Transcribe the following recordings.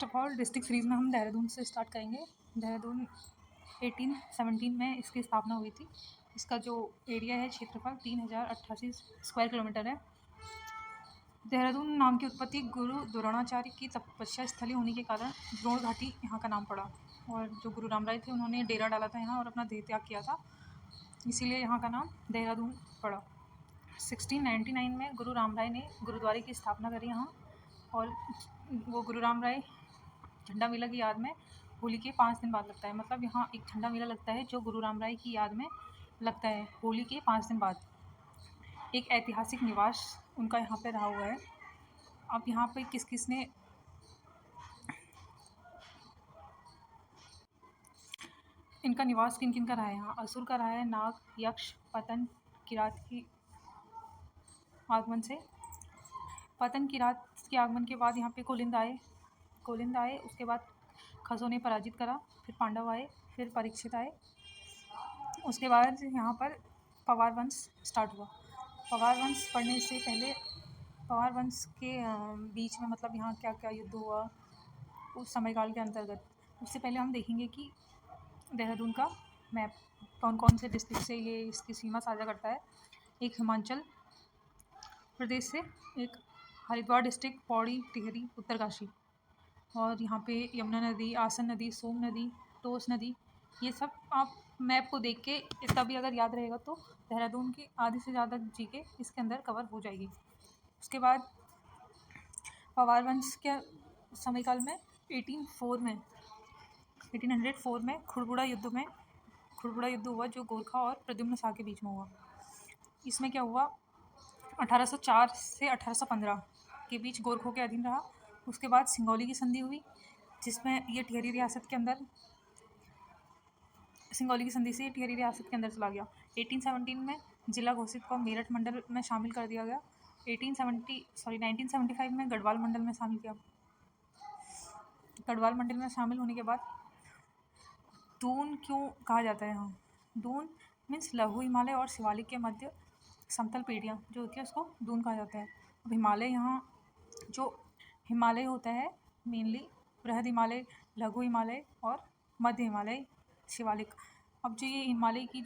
First of all district series में हम देहरादून से स्टार्ट करेंगे। देहरादून 1817 में इसकी स्थापना हुई थी। इसका जो एरिया है, क्षेत्रफल 3088 स्क्वायर किलोमीटर है। देहरादून नाम की उत्पत्ति गुरु द्रोणाचार्य की तपस्या स्थली होने के कारण द्रोण घाटी यहाँ का नाम पड़ा, और जो गुरु रामराय थे उन्होंने डेरा डाला था यहाँ और अपना देह त्याग किया था, इसीलिए यहाँ का नाम देहरादून पड़ा। 1699 में गुरु रामराय ने गुरुद्वारे की स्थापना करी यहाँ, और वो गुरु रामराय झंडा मेला की याद में होली के 5 दिन बाद लगता है। मतलब यहाँ एक झंडा मेला लगता है जो गुरु रामराय की याद में लगता है होली के 5 दिन बाद। एक ऐतिहासिक निवास उनका यहाँ पे रहा हुआ है। अब यहाँ पे किस किस ने इनका निवास किन किन का रहा है, यहाँ असुर का रहा है, नाग, यक्ष, पतन, किरात की आगमन से। पतन किरात के आगमन के बाद यहाँ पे कुलिंद आए, उसके बाद खसों ने पराजित करा, फिर पांडव आए, फिर परीक्षित आए, उसके बाद यहाँ पर पवार वंश स्टार्ट हुआ। पवार वंश पढ़ने से पहले पवार वंश के बीच में मतलब यहाँ क्या क्या युद्ध हुआ उस समयकाल के अंतर्गत, उससे पहले हम देखेंगे कि देहरादून का मैप कौन कौन से डिस्ट्रिक्ट से ये इसकी सीमा साझा करता है। एक हिमाचल प्रदेश से, एक हरिद्वार डिस्ट्रिक्ट, पौड़ी, टिहरी, उत्तरकाशी, और यहाँ पे यमुना नदी, आसन नदी, सोम नदी, टोस नदी, ये सब आप मैप को देख के तभी अगर याद रहेगा तो देहरादून की आधी से ज़्यादा जीके इसके अंदर कवर हो जाएगी। उसके बाद पवार वंश के समयकाल में 1804 में खुड़बुड़ा युद्ध हुआ जो गोरखा और प्रद्युम्न शाह के बीच में हुआ। इसमें क्या हुआ, 1804 से 1815 के बीच गोरखों के अधीन रहा। उसके बाद सिंगौली की संधि हुई, जिसमें ये टिहरी रियासत के अंदर सिंगौली की संधि से ये टिहरी रियासत के अंदर चला गया। 1817 में जिला घोषित को मेरठ मंडल में शामिल कर दिया गया। 1975 में गढ़वाल मंडल में शामिल किया। गढ़वाल मंडल में शामिल होने के बाद दून क्यों कहा जाता है यहाँ, दून मीन्स लघु हिमालय और शिवालिक के मध्य समतल पीढ़ियाँ जो होती है उसको दून कहा जाता है। अब हिमालय, यहाँ जो हिमालय होता है मेनली बृहद हिमालय, लघु हिमालय और मध्य हिमालय, शिवालिक। अब जो ये हिमालय की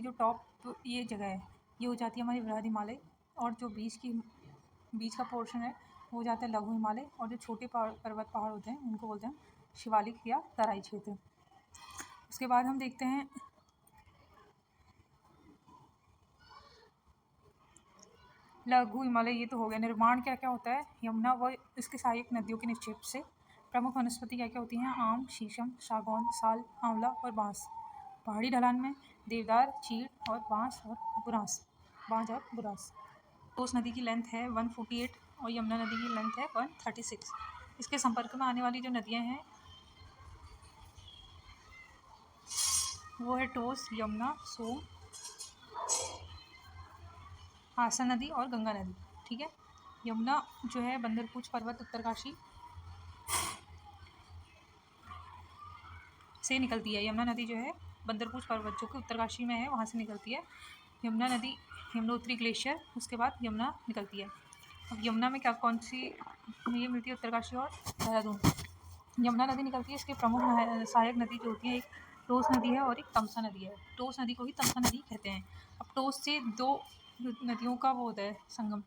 जो टॉप ये जगह है ये हो जाती है हमारी बृहद हिमालय, और जो बीच का पोर्शन है वो हो जाता है लघु हिमालय, और जो छोटे पर्वत पहाड़ होते हैं उनको बोलते हैं शिवालिक या तराई क्षेत्र। उसके बाद हम देखते हैं लघु हिमालय, ये तो हो गया। निर्माण क्या क्या होता है, यमुना व इसके सहायक नदियों के निक्षेप से प्रमुख वनस्पति क्या क्या होती हैं, आम, शीशम, सागौन, साल, आंवला और बांस। पहाड़ी ढलान में देवदार, चीड़ और बांज और बुरांस। टोस नदी की लेंथ है 148 और यमुना नदी की लेंथ है 136। इसके संपर्क में आने वाली जो नदियाँ हैं वो है टोस, यमुना, सोम, आसन नदी और गंगा नदी। ठीक है, यमुना जो है बंदरपूछ पर्वत उत्तरकाशी से निकलती है। यमुना नदी जो है बंदरपूछ पर्वत जो कि उत्तरकाशी में है वहाँ से निकलती है। यमुना नदी यमुनोत्री ग्लेशियर, उसके बाद यमुना निकलती है। अब यमुना में क्या कौन सी ये मिलती है, उत्तरकाशी और देहरादून। यमुना नदी निकलती है, इसके प्रमुख सहायक नदी जो होती है एक टोस नदी है और एक तमसा नदी है। टोस नदी को ही तमसा नदी कहते हैं। अब टोस से दो नदियों का वो होता है संगम,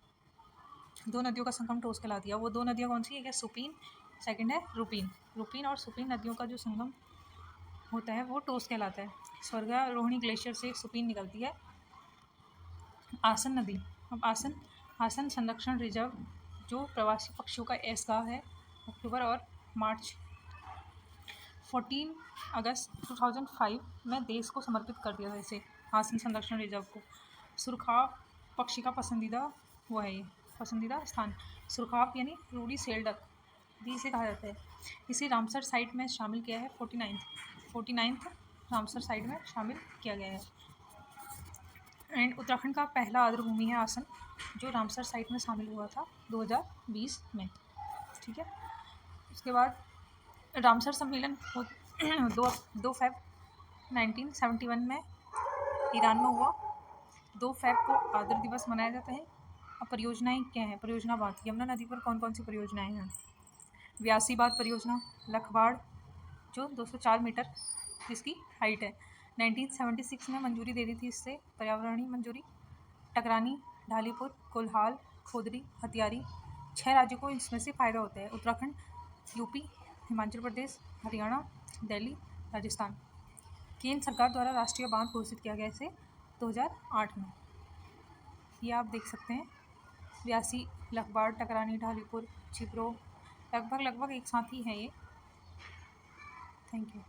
दो नदियों का संगम टोस कहला दिया। वो दो नदियाँ कौन सी, एक है सुपीन, सेकंड है रूपीन और सुपीन नदियों का जो संगम होता है वो टोस कहलाता है। स्वर्गारोहिणी ग्लेशियर से सुपीन निकलती है। आसन नदी, अब आसन संरक्षण रिजर्व जो प्रवासी पक्षियों का ऐसगाह है, अक्टूबर और मार्च 14 अगस्त 2005 में देश को समर्पित कर दिया था इसे, आसन संरक्षण रिजर्व को। सुरखाव पक्षी का पसंदीदा वो है, ये पसंदीदा स्थान। सुरखाव यानी रूडी सेल्डक भी इसे कहा जाता है। इसे रामसर साइट में शामिल किया है, 49th रामसर साइट में शामिल किया गया है। एंड उत्तराखंड का पहला आर्द्रभूमि है आसन, जो रामसर साइट में शामिल हुआ था 2020 में। ठीक है, उसके बाद रामसर सम्मेलन 2 फेब 1971 में ईरान में हुआ। 2 फेब को आर्द्र दिवस मनाया जाता है। अब परियोजनाएं क्या हैं, परियोजना बात, यमुना नदी पर कौन कौन सी परियोजनाएं हैं। व्यासी बांध परियोजना लखवाड़ जो 204 मीटर इसकी हाइट है, 1976 में मंजूरी दे दी थी इससे, पर्यावरणीय मंजूरी। टकरानी, ढालीपुर, कोल्हाल, खोदरी, हथियारी, 6 राज्यों को इसमें से फ़ायदा होता है, उत्तराखंड, यूपी, हिमाचल प्रदेश, हरियाणा, दिल्ली, राजस्थान। केंद्र सरकार द्वारा राष्ट्रीय बांध घोषित किया गया इसे 2008 में। ये आप देख सकते हैं, व्यासी, लखवाड़, टकरानी, ढालीपुर, छिबरो लगभग एक साथ ही है ये। Thank you.